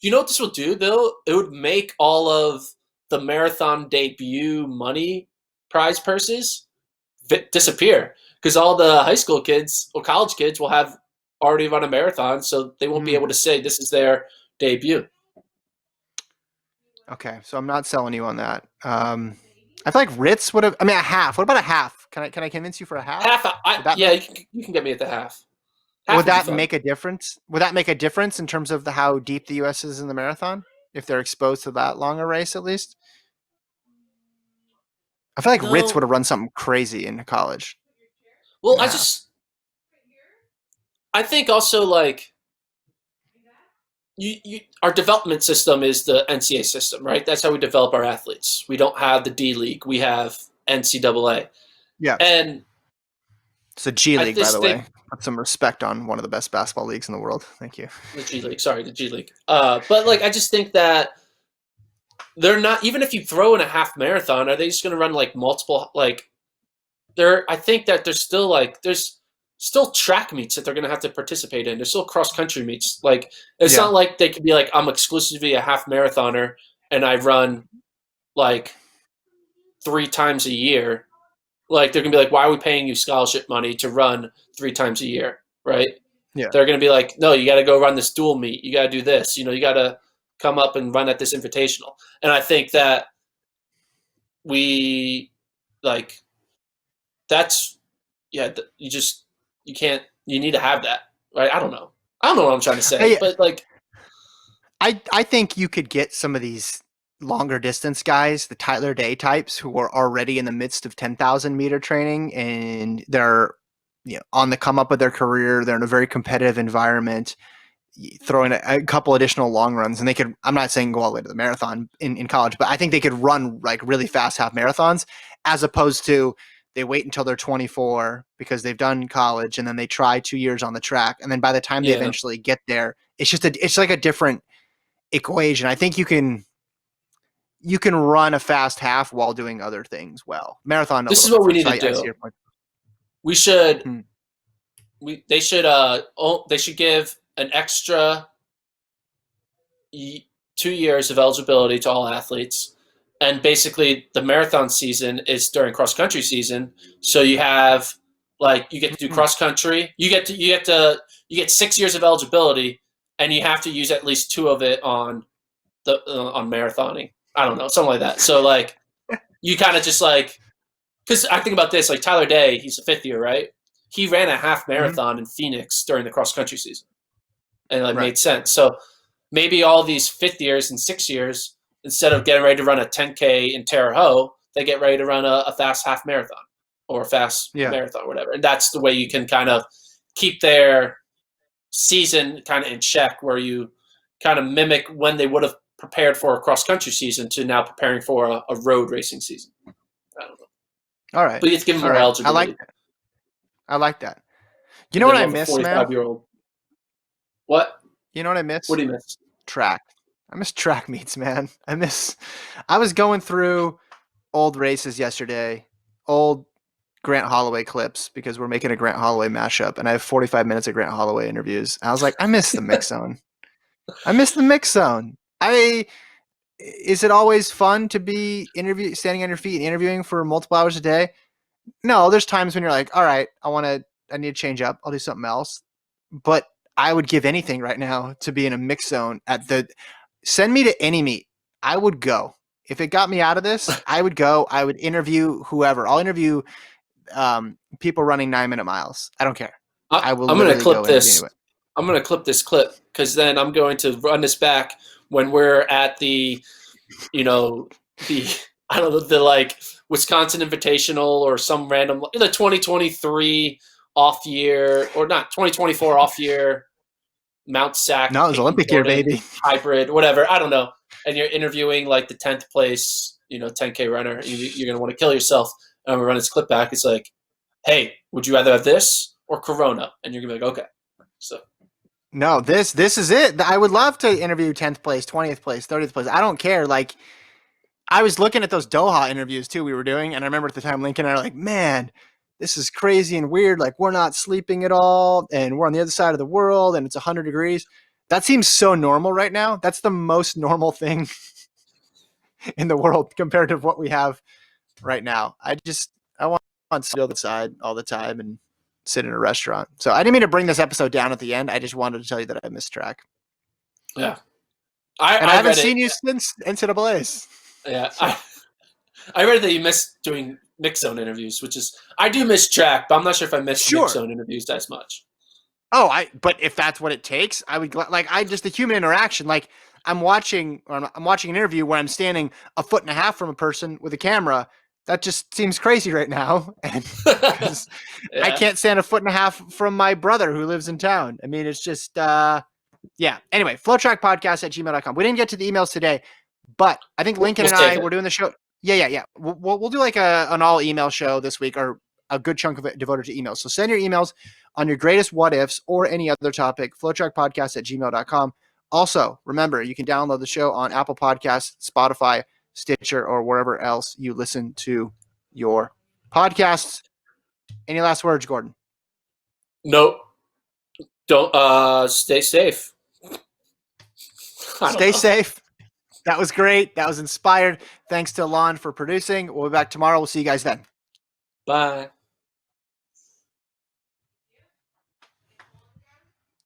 you know what this will do, though? It would make all of the marathon debut money prize purses disappear, because all the high school kids or college kids will have already run a marathon, so they won't be able to say this is their debut. Okay, so I'm not selling you on that. I feel like Ritz would have. I mean, a half. What about a half? Can I convince you for a half? Half. You can get me at the half. Half Would would be that fun. make a difference? Would that make a difference in terms of how deep the U.S. is in the marathon? If they're exposed to that long a race, at least? I feel like Ritz would No. have run something crazy in college Well, in the half. I think also like our development system is the NCAA system, right? That's how we develop our athletes. We don't have the D League. We have NCAA. Yeah. And It's a G I League, by just the think way. Put some respect on one of the best basketball leagues in the world. Thank you. the G League, sorry, the G League. But like I just think that they're not, even if you throw in a half marathon, are they just gonna run like multiple like I think that there's still track meets that they're gonna have to participate in. There's still cross country meets. Like it's Yeah. not like they could be like, I'm exclusively a half marathoner and I run like 3 times a year. Like they're gonna be like, why are we paying you scholarship money to run 3 times a year? Right? Yeah. They're gonna be like, no, you gotta go run this dual meet, you gotta do this, you gotta come up and run at this invitational. And I think that we like that's yeah, you can't, you need to have that, right? I don't know what I'm trying to say, Hey, but like I think you could get some of these longer distance guys, the Tyler Day types, who are already in the midst of 10,000-meter training, and they're on the come up of their career. They're in a very competitive environment. Throw in a couple additional long runs, and they could. I'm not saying go all the way to the marathon in college, but I think they could run like really fast half marathons, as opposed to they wait until they're 24 because they've done college, and then they try 2 years on the track, and then by the time they yeah. eventually get there, it's like a different equation. I think you can run a fast half while doing other things well. Marathon a This little is what we different. need So to I see do. your point. We should Hmm. they should give an extra 2 years of eligibility to all athletes, and basically the marathon season is during cross country season. So you have like you get to do cross country. You get 6 years of eligibility, and you have to use at least 2 of it on marathoning. I don't know, something like that. So like you kind of just like, because I think about this, like Tyler Day, he's a 5th year, right? He ran a half Mm-hmm. marathon in Phoenix during the cross country season, and it Right. made sense. So maybe all these 5th years and 6 years, instead of getting ready to run a 10K in Terre Haute, they get ready to run a fast half marathon or a fast Yeah. marathon or whatever. And that's the way you can kind of keep their season kind of in check, where you kind of mimic when they would have prepared for a cross country season to now preparing for a road racing season. I don't know. All right. But you have to give them All more right. I like eligibility. that. I like that. You And know then what I we'll have a miss, man? 45-year-old. What? You know what I What miss? do you miss? Track. I miss track meets, man. I was going through old races yesterday, old Grant Holloway clips, because we're making a Grant Holloway mashup, and I have 45 minutes of Grant Holloway interviews. I was like, I miss the mix zone. I miss the mix zone. Is it always fun to be standing on your feet and interviewing for multiple hours a day? No, there's times when you're like, all right, I need to change up. I'll do something else. But I would give anything right now to be in a mix zone send me to any meet. I would go. If it got me out of this, I would go. I would interview whoever. I'll interview people running 9-minute miles. I don't care. I will I'm going to literally clip go interview this. anyway. I'm going to clip this clip, because then I'm going to run this back when we're at the, the I don't know, the like Wisconsin Invitational or some random, the 2023 off year, or not 2024 off year, Mount Sac, No, it was Peyton Olympic year, Jordan baby. hybrid, whatever. I don't know. And you're interviewing like the 10th place, 10K runner. And you're going to want to kill yourself. And I'm going to run this clip back. It's like, hey, would you rather have this or Corona? And you're going to be like, okay. So. No, this is it. I would love to interview 10th place, 20th place, 30th place. I don't care. Like, I was looking at those Doha interviews too we were doing, and I remember at the time Lincoln and I were like, man, this is crazy and weird. Like, we're not sleeping at all, and we're on the other side of the world, and it's 100 degrees. That seems so normal right now. That's the most normal thing in the world compared to what we have right now. I want to sit on the side all the time and sit in a restaurant. So I didn't mean to bring this episode down at the end. I just wanted to tell you that I missed track. Yeah. And I I haven't read seen it. you since NCAA's. Yeah. I read that you miss doing mix zone interviews, which is, I do miss track, but I'm not sure if I miss mix Sure. zone interviews as much. But if that's what it takes, I would just the human interaction. Like I'm watching an interview where I'm standing a foot and a half from a person with a camera. That just seems crazy right now. And because I can't stand a foot and a half from my brother who lives in town. I mean, it's just, yeah. Anyway, FloTrackPodcast@gmail.com. We didn't get to the emails today, but I think Lincoln and I, we're doing the show. Yeah. We'll do like an all email show this week, or a good chunk of it devoted to emails. So send your emails on your greatest what ifs or any other topic, FloTrackPodcast@gmail.com. Also, remember, you can download the show on Apple Podcasts, Spotify, Stitcher, or wherever else you listen to your podcasts. Any last words, Gordon? Nope. Don't stay safe. Stay safe. That was great. That was inspired. Thanks to Lon for producing. We'll be back tomorrow. We'll see you guys then. Bye.